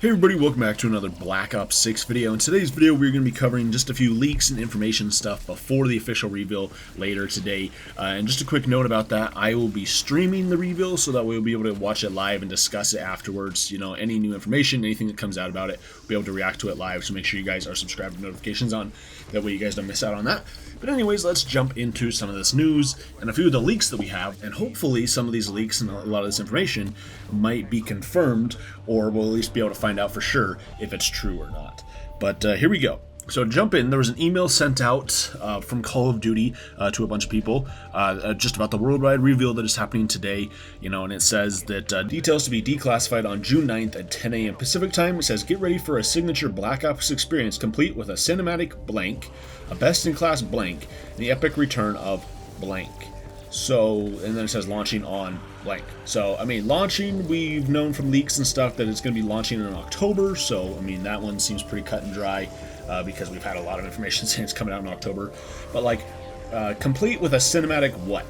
Hey everybody, welcome back to another Black Ops 6 video. In today's video, we're going to be covering just a few leaks and information stuff before the official reveal later today. And just a quick note about that, I will be streaming the reveal so that we'll be able to watch it live and discuss it afterwards. You know, any new information, anything that comes out about it, we'll be able to react to it live. So make sure you guys are subscribed with notifications on. That way you guys don't miss out on that. But anyways, let's jump into some of this news and a few of the leaks that we have. And hopefully some of these leaks and a lot of this information might be confirmed, or we'll at least be able to find out for sure if it's true or not. But here we go. So to jump in, there was an email sent out from Call of Duty to a bunch of people just about the worldwide reveal that is happening today, you know, and it says that details to be declassified on June 9th at 10 a.m. Pacific time. It says, get ready for a signature Black Ops experience complete with a cinematic blank, a best-in-class blank, and the epic return of blank. So, and then it says launching on blank. So, I mean, launching, we've known from leaks and stuff that it's going to be launching in October. So, I mean, that one seems pretty cut and dry because we've had a lot of information saying it's coming out in October. But, like, complete with a cinematic what?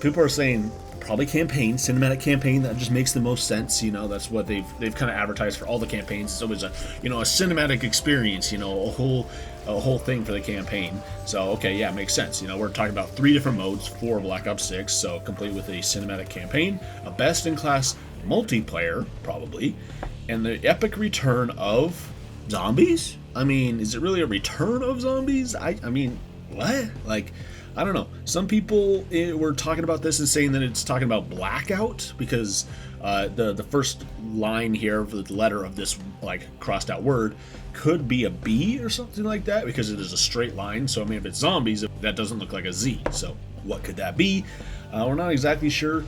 People are saying probably campaign, cinematic campaign. That just makes the most sense. You know, that's what they've kind of advertised for all the campaigns. It's always a, you know, a cinematic experience, you know, a whole thing for the campaign. So, okay, yeah, it makes sense. You know, we're talking about 3 different modes for Black Ops 6, so complete with a cinematic campaign, a best-in-class multiplayer, probably, and the epic return of zombies? I mean, is it really a return of zombies? I mean, what? Like, I don't know. Some people were talking about this and saying that it's talking about blackout because the first line here for the letter of this like crossed out word could be a B or something like that because it is a straight line. So I mean, if it's zombies, that doesn't look like a Z. So what could that be? We're not exactly sure,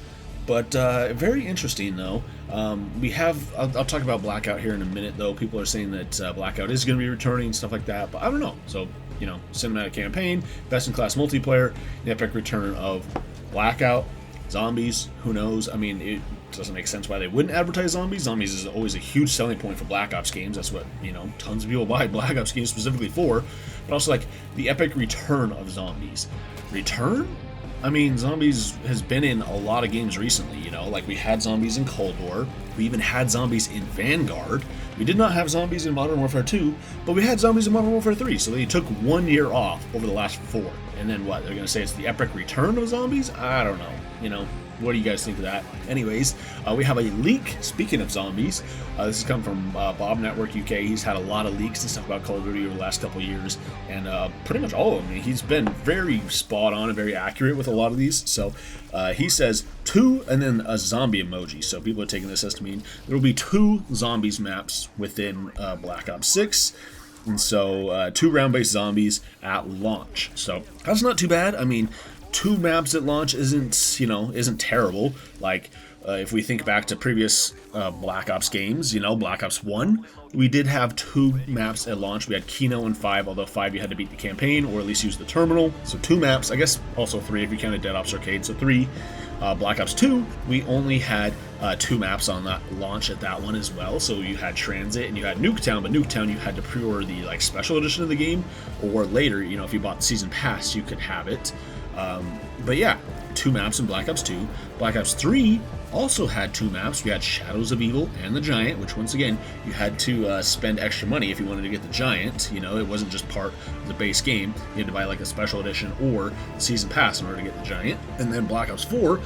but very interesting though. We have, I'll talk about blackout here in a minute though. People are saying that blackout is going to be returning and stuff like that, but I don't know. So, you know, cinematic campaign, best-in-class multiplayer, the epic return of blackout, zombies, who knows? I mean, it doesn't make sense why they wouldn't advertise zombies. Zombies is always a huge selling point for Black Ops games. That's what, you know, tons of people buy Black Ops games specifically for. But also, like, the epic return of zombies. Return? I mean, zombies has been in a lot of games recently, you know, like we had zombies in Cold War, we even had zombies in Vanguard, we did not have zombies in Modern Warfare 2, but we had zombies in Modern Warfare 3, so they took 1 year off over the last 4, and then what, they're going to say it's the epic return of zombies? I don't know, you know. What do you guys think of that? Anyways, we have a leak, speaking of zombies. This has come from Bob Network UK. He's had a lot of leaks and stuff about Call of Duty over the last couple of years, and pretty much all of them. He's been very spot on and very accurate with a lot of these. So he says 2 and then a zombie emoji. So people are taking this as to mean there will be 2 zombies maps within Black Ops 6. And so 2 round-based zombies at launch. So that's not too bad. I mean, 2 maps at launch isn't terrible. Like, if we think back to previous Black Ops games, you know, Black Ops 1, we did have 2 maps at launch. We had Kino and 5, although 5 you had to beat the campaign or at least use the terminal. So 2 maps, I guess also 3 if you counted Dead Ops Arcade, so 3. Black Ops 2, we only had 2 maps on that launch at that one as well. So you had Transit and you had Nuketown, but Nuketown you had to pre-order the like special edition of the game, or later, you know, if you bought the season pass, you could have it. But yeah, 2 maps in Black Ops 2. Black Ops 3 also had 2 maps. We had Shadows of Evil and the Giant, which once again, you had to spend extra money if you wanted to get the Giant. You know, it wasn't just part of the base game. You had to buy like a special edition or season pass in order to get the Giant. And then Black Ops 4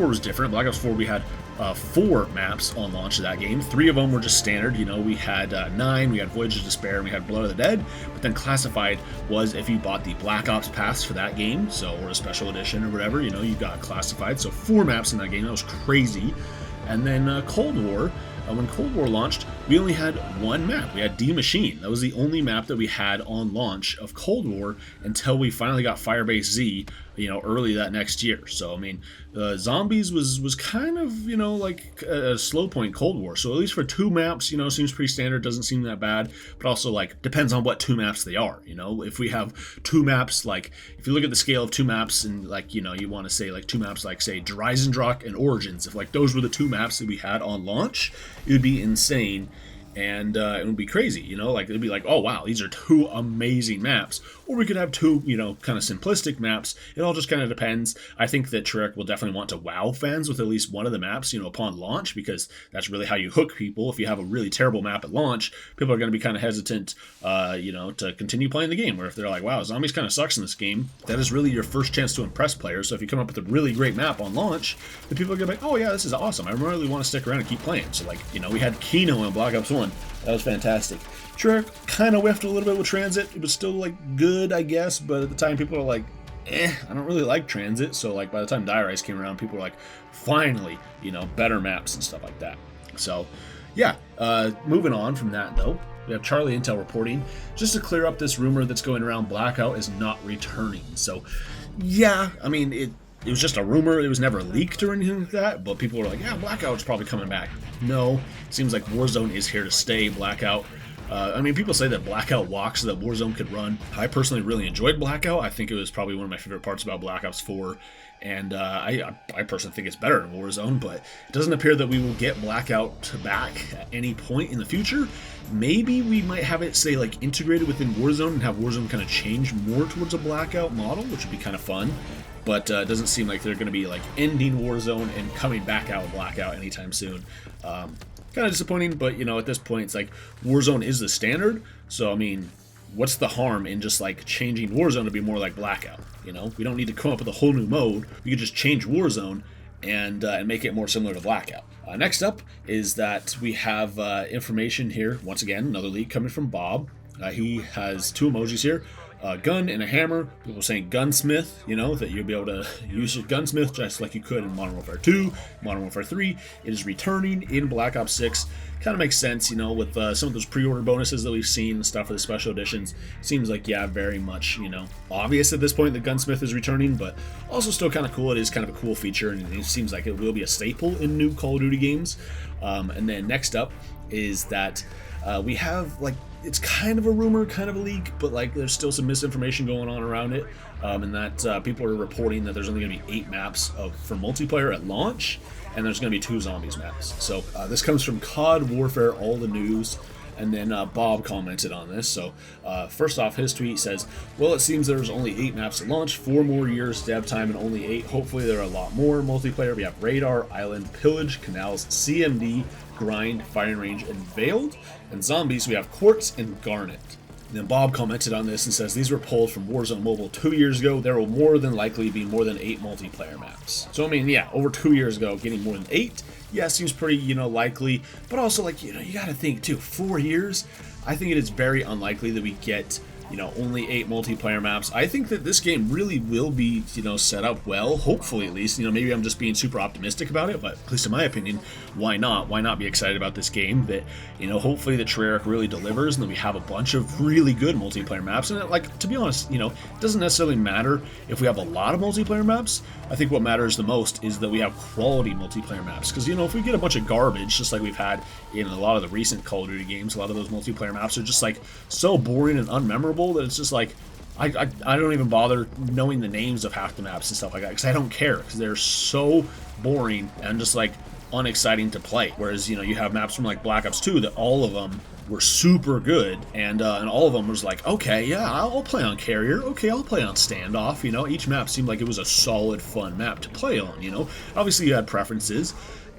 was different. Black Ops 4, we had 4 maps on launch of that game. 3 of them were just standard. You know, we had 9, we had Voyage of Despair, and we had Blood of the Dead. But then classified was if you bought the Black Ops pass for that game, so, or a special edition or whatever, you know, you got classified. So 4 maps in that game. That was crazy. And then Cold War, when Cold War launched, we only had 1 map. We had D Machine. That was the only map that we had on launch of Cold War until we finally got Firebase Z, you know, early that next year. So I mean, zombies was kind of, you know, like a slow point Cold War. So at least for 2 maps, you know, seems pretty standard. Doesn't seem that bad. But also, like, depends on what 2 maps they are. You know, if we have 2 maps, like if you look at the scale of 2 maps and like, you know, you want to say like 2 maps like say Dreisendrach and Origins. If like those were the 2 maps that we had on launch, it would be insane. And it would be crazy, you know, like it'd be like, oh wow, these are 2 amazing maps. or we could have two, kind of simplistic maps. It all just kind of depends. I think that Treyarch will definitely want to wow fans with at least one of the maps, upon launch, because that's really how you hook people. If you have a really terrible map at launch, people are going to be kind of hesitant, to continue playing the game. Or if they're like, wow, zombies kind of sucks in this game, that is really your first chance to impress players. So if you come up with a really great map on launch, then people are going to be like, oh yeah, this is awesome. I really want to stick around and keep playing. So we had Kino in Black Ops 1. That was fantastic. Treyarch kind of whiffed a little bit with Transit. It was still good, I guess, but at the time people were like, I don't really like Transit. So by the time Dire Ice came around, people were like, finally, better maps and stuff like that. So yeah, moving on from that though, we have Charlie Intel reporting, just to clear up this rumor that's going around, Blackout is not returning. So yeah, I mean, it was just a rumor. It was never leaked or anything like that, but people were like, yeah, Blackout's probably coming back. No, it seems like Warzone is here to stay. Blackout, people say that Blackout walks so that Warzone could run. I personally really enjoyed Blackout. I think it was probably one of my favorite parts about Black Ops 4, and I personally think it's better than Warzone, but it doesn't appear that we will get Blackout back at any point in the future. Maybe we might have it, say, integrated within Warzone and have Warzone kind of change more towards a Blackout model, which would be kind of fun. But it doesn't seem like they're going to be ending Warzone and coming back out of Blackout anytime soon. Kind of disappointing, but at this point it's Warzone is the standard. So I mean, what's the harm in just changing Warzone to be more like Blackout? We don't need to come up with a whole new mode. We could just change Warzone and make it more similar to Blackout. Next up is that we have information here. Once again, another leak coming from Bob. He has two emojis here. A gun and a hammer. People saying gunsmith, that you'll be able to use your gunsmith just like you could in Modern Warfare 2, Modern Warfare 3. It is returning in Black Ops 6. Kind of makes sense, with some of those pre-order bonuses that we've seen and stuff for the special editions. Seems like, yeah, very much, obvious at this point that gunsmith is returning, but also still kind of cool. It is kind of a cool feature, and it seems like it will be a staple in new Call of Duty games. And then next up is that we have, it's kind of a rumor, kind of a leak, but there's still some misinformation going on around it, and that people are reporting that there's only going to be 8 maps for multiplayer at launch, and there's going to be 2 zombies maps. So this comes from COD Warfare All the News, and then Bob commented on this. So first off, his tweet says, well, it seems there's only 8 maps at launch, 4 more years dev time, and only 8. Hopefully there are a lot more. Multiplayer, we have Radar, Island, Pillage, Canals, CMD, Grind, Firing Range, and Veiled. And zombies, we have Quartz and Garnet. And then Bob commented on this and says, these were pulled from Warzone Mobile 2 years ago. There will more than likely be more than 8 multiplayer maps. So I mean, yeah, over 2 years ago, getting more than 8, yeah, seems pretty, likely. But also, you gotta think too, 4 years, I think it is very unlikely that we get, only 8 multiplayer maps. I think that this game really will be, set up well, hopefully at least. Maybe I'm just being super optimistic about it, but at least in my opinion, why not? Why not be excited about this game that, hopefully the Treyarch really delivers and that we have a bunch of really good multiplayer maps. And to be honest, it doesn't necessarily matter if we have a lot of multiplayer maps. I think what matters the most is that we have quality multiplayer maps. Because, if we get a bunch of garbage, just like we've had in a lot of the recent Call of Duty games, a lot of those multiplayer maps are just so boring and unmemorable that it's just I don't even bother knowing the names of half the maps and stuff like that, because I don't care, because they're so boring and just unexciting to play. Whereas you have maps from Black Ops 2 that all of them were super good, and all of them was okay, yeah, I'll play on Carrier, okay, I'll play on Standoff. Each map seemed like it was a solid, fun map to play on. Obviously you had preferences,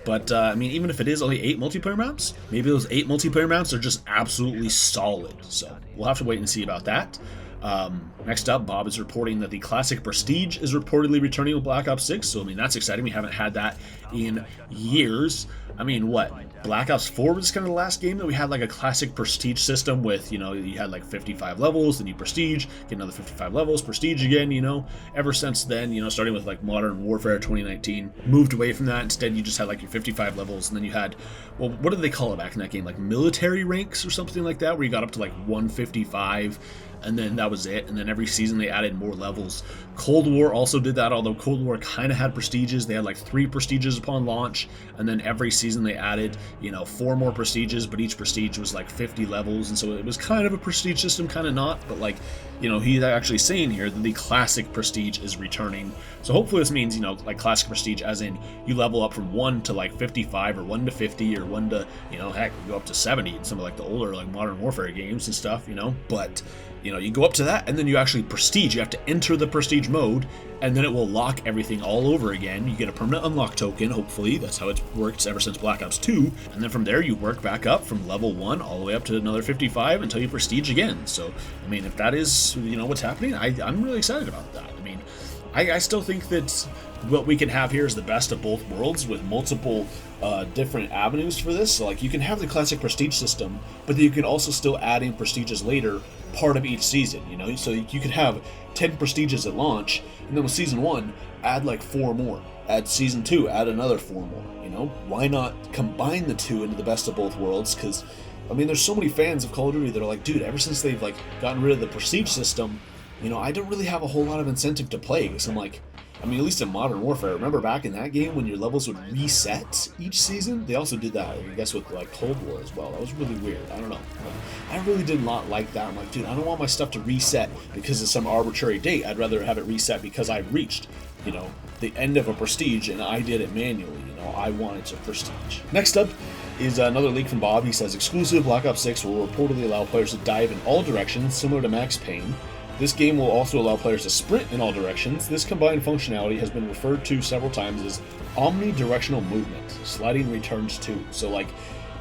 but I mean, even if it is only 8 multiplayer maps, maybe those 8 multiplayer maps are just absolutely solid. So we'll have to wait and see about that. Next up, Bob is reporting that the Classic Prestige is reportedly returning with Black Ops 6. So, I mean, that's exciting. We haven't had that in years. I mean, what? Black Ops 4 was kind of the last game that we had a Classic Prestige system with, you had 55 levels, then you Prestige, get another 55 levels, Prestige again, Ever since then, starting with Modern Warfare 2019, moved away from that. Instead, you just had your 55 levels, and then you had, well, what did they call it back in that game? Military ranks or something like that, where you got up to 155. And then that was it. And then every season they added more levels. Cold War also did that, although Cold War kind of had prestiges. They had 3 prestiges upon launch, and then every season they added 4 more prestiges, but each prestige was 50 levels, and so it was kind of a prestige system, kind of not. But he's actually saying here that the Classic Prestige is returning. So hopefully this means Classic Prestige as in you level up from 1 to 55 or 1 to 50 or 1 to heck, you go up to 70 in some of the older Modern Warfare games and stuff. But You know, you go up to that, and then you actually prestige. You have to enter the prestige mode, and then it will lock everything all over again. You get a permanent unlock token, hopefully. That's how it's worked ever since Black Ops 2. And then from there, you work back up from level 1 all the way up to another 55 until you prestige again. So, I mean, if that is, you know, what's happening, I'm really excited about that. I mean, I still think that what we can have here is the best of both worlds with multiple different avenues for this. So, like, you can have the classic prestige system, but then you can also still add in prestiges later, part of each season, you know? So you could have 10 prestiges at launch, and then with season 1, add like 4 more. Add season 2, add another 4 more, you know? Why not combine the two into the best of both worlds? Because, I mean, there's so many fans of Call of Duty that are like, dude, ever since they've like gotten rid of the prestige system, you know, I don't really have a whole lot of incentive to play. Because I'm like, I mean, at least in Modern Warfare, remember back in that game when your levels would reset each season? They also did that, I guess, with like Cold War as well. That was really weird. I don't know. I really did not like that. I'm like, dude, I don't want my stuff to reset because of some arbitrary date. I'd rather have it reset because I reached, you know, the end of a prestige and I did it manually. You know, I wanted to prestige. Next up is another leak from Bob. He says, exclusive Black Ops 6 will reportedly allow players to dive in all directions, similar to Max Payne. This game will also allow players to sprint in all directions. This combined functionality has been referred to several times as omnidirectional movement. Sliding returns too. So like,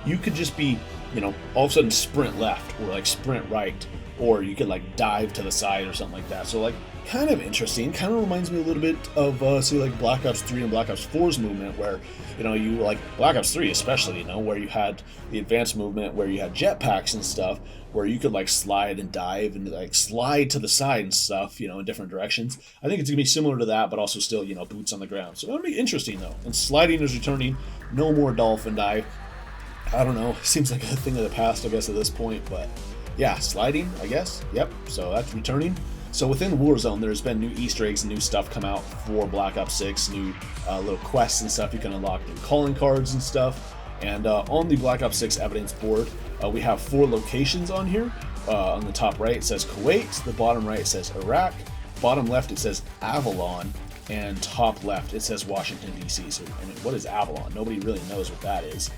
you could just be, you know, all of a sudden sprint left or like sprint right, or you could like dive to the side or something like that. So like, kind of interesting. Kind of reminds me a little bit of say like Black Ops 3 and Black Ops 4's movement, where, you know, you like Black Ops 3 especially, you know, where you had the advanced movement, where you had jetpacks and stuff, where you could like slide and dive and like slide to the side and stuff, you know, in different directions. I think it's gonna be similar to that, but also still, you know, boots on the ground. So that'll be interesting though. And sliding is returning. No more dolphin dive. I don't know. Seems like a thing of the past, I guess, at this point. But yeah, sliding, I guess. Yep. So that's returning. So within Warzone, there's been new Easter eggs and new stuff come out for Black Ops 6, new little quests and stuff you can unlock, new calling cards and stuff. And on the Black Ops 6 evidence board, we have 4 locations on here. On the top right, it says Kuwait. The bottom right, it says Iraq. Bottom left, it says Avalon. And top left, it says Washington, D.C. So, I mean, what is Avalon? Nobody really knows what that is.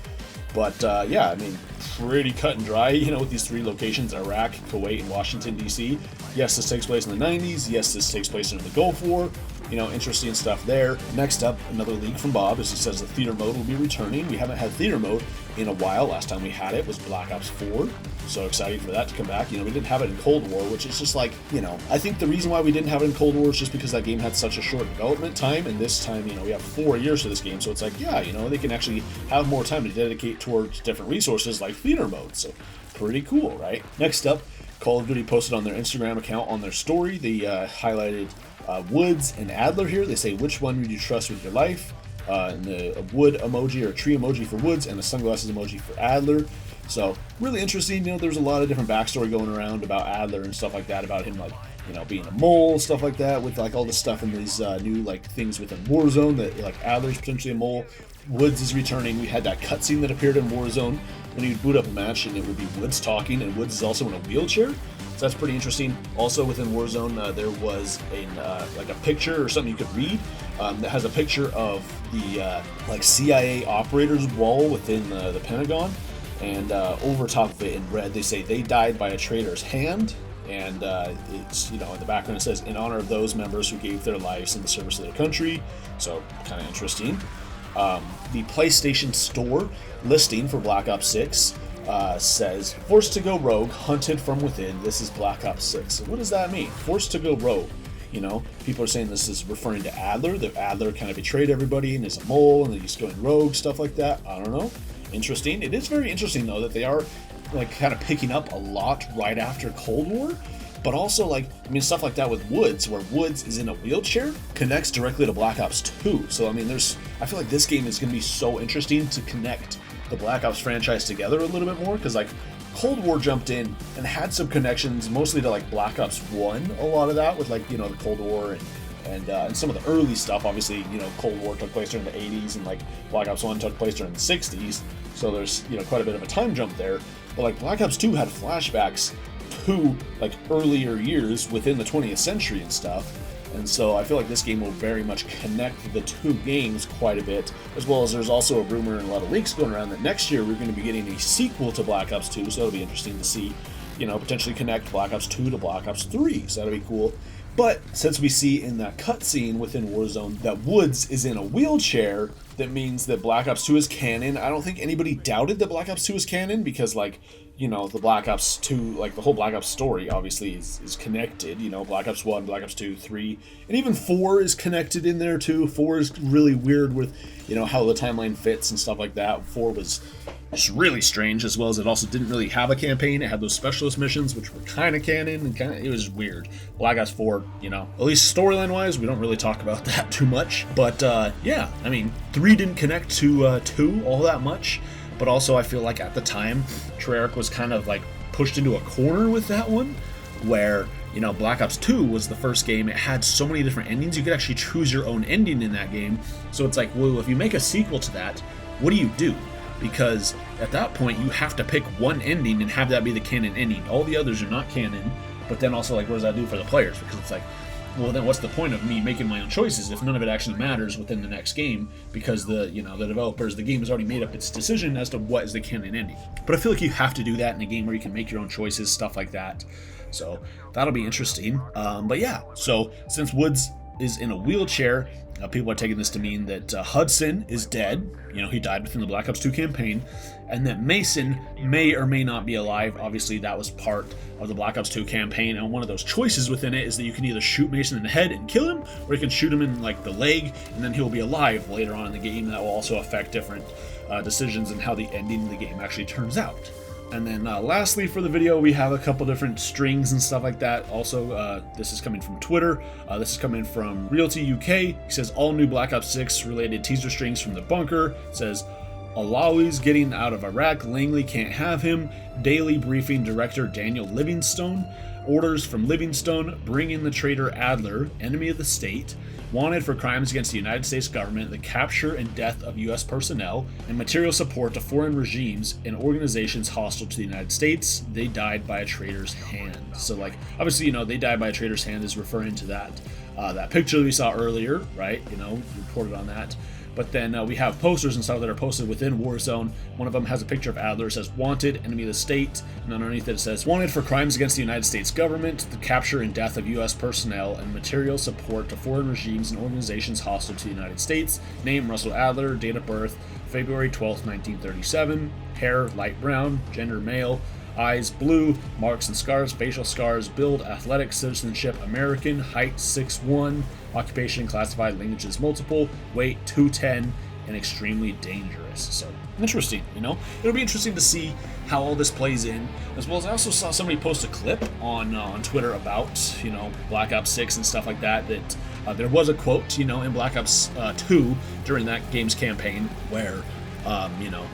But yeah, I mean, pretty cut and dry, you know, with these 3 locations, Iraq, Kuwait, and Washington, D.C. Yes, this takes place in the 90s. Yes, this takes place in the Gulf War. You know, interesting stuff there. Next up, another leak from Bob, as he says the theater mode will be returning. We haven't had theater mode in a while. Last time we had it was Black Ops 4. So excited for that to come back. You know, we didn't have it in Cold War, which is just like, you know, I think the reason why we didn't have it in Cold War is just because that game had such a short development time, and this time, you know, we have 4 years for this game, so it's like, yeah, you know, they can actually have more time to dedicate towards different resources like theater mode. So pretty cool, right? Next up, Call of Duty posted on their Instagram account on their story. They highlighted Woods and Adler here. They say, which one would you trust with your life? And the wood emoji or tree emoji for Woods and the sunglasses emoji for Adler. So really interesting. You know, there's a lot of different backstory going around about Adler and stuff like that, about him, like, you know, being a mole, stuff like that, with like all this stuff in these new like things within Warzone, that like Adler's potentially a mole. Woods is returning. We had that cutscene that appeared in Warzone when you'd boot up a match, and it would be Woods talking, and Woods is also in a wheelchair. So that's pretty interesting. Also within Warzone, there was like a picture or something you could read that has a picture of the like CIA operators wall within the Pentagon, and over top of it in red they say they died by a traitor's hand, and it's, you know, in the background it says, in honor of those members who gave their lives in the service of their country. So kind of interesting. The PlayStation Store listing for Black Ops 6 says, forced to go rogue, hunted from within, this is Black Ops 6. So what does that mean? Forced to go rogue. You know, people are saying this is referring to Adler, that Adler kind of betrayed everybody and is a mole and then he's going rogue, stuff like that. I don't know. Interesting. It is very interesting, though, that they are like kind of picking up a lot right after Cold War. But also, like, I mean, stuff like that with Woods, where Woods is in a wheelchair, connects directly to Black Ops 2. So, I mean, I feel like this game is going to be so interesting to connect the Black Ops franchise together a little bit more, because, like, Cold War jumped in and had some connections mostly to, like, Black Ops 1, a lot of that, with, like, you know, the Cold War and some of the early stuff. Obviously, you know, Cold War took place during the 80s, and, like, Black Ops 1 took place during the 60s, so there's, you know, quite a bit of a time jump there. But, like, Black Ops 2 had flashbacks to, like, earlier years within the 20th century and stuff. And so I feel like this game will very much connect the 2 games quite a bit, as well as there's also a rumor and a lot of leaks going around that next year we're going to be getting a sequel to Black Ops 2, so it'll be interesting to see you know, potentially connect Black Ops 2 to Black Ops 3, so that'd be cool. But since we see in that cutscene within Warzone that Woods is in a wheelchair, that means that Black Ops 2 is canon. I don't think anybody doubted that Black Ops 2 is canon because, like, you know, the Black Ops 2, like the whole Black Ops story obviously is connected. You know, Black Ops 1, Black Ops 2, 3, and even 4 is connected in there too. 4 is really weird with, you know, how the timeline fits and stuff like that. 4 was just really strange, as well as it also didn't really have a campaign. It had those specialist missions, which were kind of canon, and it was weird. Black Ops 4, you know, at least storyline-wise, we don't really talk about that too much. But yeah, I mean, 3 didn't connect to 2 all that much. But also, I feel like at the time, Treyarch was kind of like pushed into a corner with that one, where, you know, Black Ops 2 was the first game. It had so many different endings. You could actually choose your own ending in that game. So it's like, well, if you make a sequel to that, what do you do? Because at that point, you have to pick one ending and have that be the canon ending. All the others are not canon. But then also, like, what does that do for the players? Because it's like, well, then what's the point of me making my own choices if none of it actually matters within the next game? Because the developers, the game has already made up its decision as to what is the canon ending. But I feel like you have to do that in a game where you can make your own choices, stuff like that. So that'll be interesting. But yeah, so since Woods is in a wheelchair, people are taking this to mean that Hudson is dead. You know, he died within the Black Ops 2 campaign, and that Mason may or may not be alive. Obviously, that was part of the Black Ops 2 campaign, and one of those choices within it is that you can either shoot Mason in the head and kill him, or you can shoot him in, like, the leg, and then he'll be alive later on in the game. That will also affect different decisions and how the ending of the game actually turns out. And then lastly for the video, we have a couple different strings and stuff like that. Also, this is coming from Twitter. This is coming from Realty UK. He says, all new Black Ops 6 related teaser strings from the bunker. It says, Alawi's getting out of Iraq. Langley can't have him. Daily briefing director Daniel Livingstone. Orders from Livingstone, bring in the traitor Adler, enemy of the state, wanted for crimes against the United States government, the capture and death of U.S. personnel, and material support to foreign regimes and organizations hostile to the United States. They died by a traitor's hand. So, like, obviously, you know, they died by a traitor's hand is referring to that picture we saw earlier, right? You know, reported on that. But then we have posters and stuff that are posted within Warzone. One of them has a picture of Adler. It says, wanted, enemy of the state. And underneath it says, wanted for crimes against the United States government, the capture and death of U.S. personnel, and material support to foreign regimes and organizations hostile to the United States. Name, Russell Adler. Date of birth, February 12th, 1937. Hair, light brown. Gender, male. Eyes, blue. Marks and scars, facial scars. Build, athletic. Citizenship, American. Height, 6'1". Occupation, classified, languages, multiple. Weight, 210. And extremely dangerous. So, interesting, you know? It'll be interesting to see how all this plays in. As well as I also saw somebody post a clip on Twitter about, you know, Black Ops 6 and stuff like that, that there was a quote, you know, in Black Ops 2 during that game's campaign where, you know,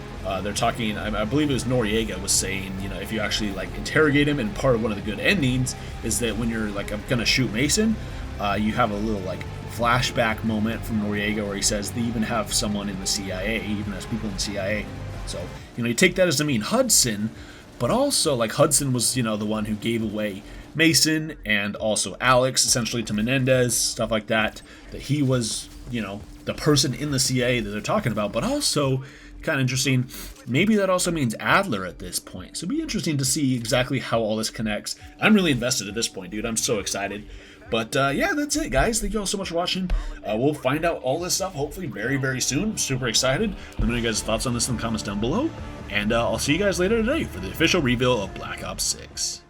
they're talking, I believe it was Noriega was saying, you know, if you actually, like, interrogate him, and part of one of the good endings is that when you're, like, I'm gonna shoot Mason, you have a little, like, flashback moment from Noriega where he says they even have someone in the CIA, he even has people in the CIA. So, you know, you take that as to mean Hudson, but also, like, Hudson was, you know, the one who gave away Mason and also Alex, essentially, to Menendez, stuff like that, that he was, you know, the person in the CIA that they're talking about. But also, kind of interesting, maybe that also means Adler at this point. So it'd be interesting to see exactly how all this connects. I'm really invested at this point, dude. I'm so excited. But yeah, that's it, guys. Thank you all so much for watching. We'll find out all this stuff hopefully very, very soon. I'm super excited. Let me know your guys' thoughts on this in the comments down below. And I'll see you guys later today for the official reveal of Black Ops 6.